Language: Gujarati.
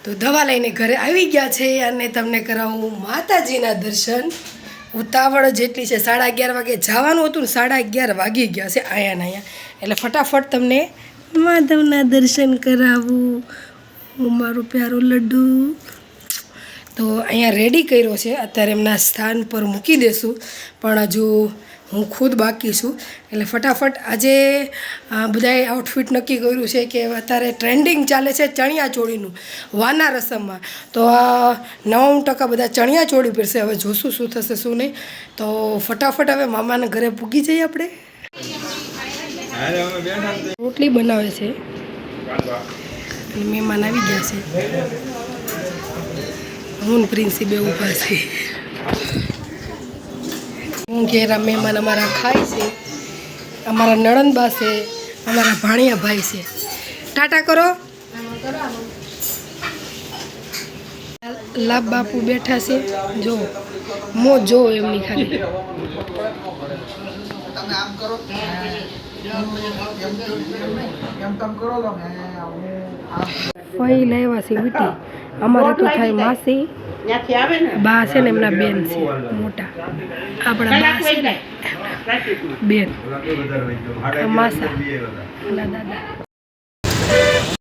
તો દવા લઈને ઘરે આવી ગયા છે અને તમને કરાવું માતાજીના દર્શન. ઉતાવળ જેટલી છે, 11:30 વાગે જવાનું હતું ને 11:30 વાગી ગયા છે અહીંયા. એટલે ફટાફટ તમને માધવના દર્શન કરાવું. હું મારું પ્યારું લડ્ડુ તો અહીંયા રેડી કર્યો છે. અત્યારે એમના સ્થાન પર મૂકી દેશું, પણ હજુ હું ખુદ બાકી છું. એટલે ફટાફટ આજે બધાએ આઉટફિટ નક્કી કર્યું છે કે અત્યારે ટ્રેન્ડિંગ ચાલે છે ચણિયાચોળીનું વાના રસમમાં. તો 99% બધા ચણિયાચોળી પહેરશે. હવે જોશું શું થશે શું નહીં. તો ફટાફટ હવે મામાના ઘરે પૂગી જઈએ આપણે. રોટલી બનાવે છે અને મહેમાન આવી ગયા છે. હું પ્રિન્સી બે ઊભા છે. હું ઘેરા મહેમાન અમારા ખાય છે, અમારા નણંદબા છે, અમારા ભાણિયા ભાઈ છે. ટાટા કરો. લાભ બાપુ બેઠા છે. જો મો જો એમની ખાલી ફઈ લાવ્યા છે વીટી. અમારે તો થાય માસી બા છે ને એમના બેન છે મોટા. આપણા બા છે ને બેન માસા ના દાદા.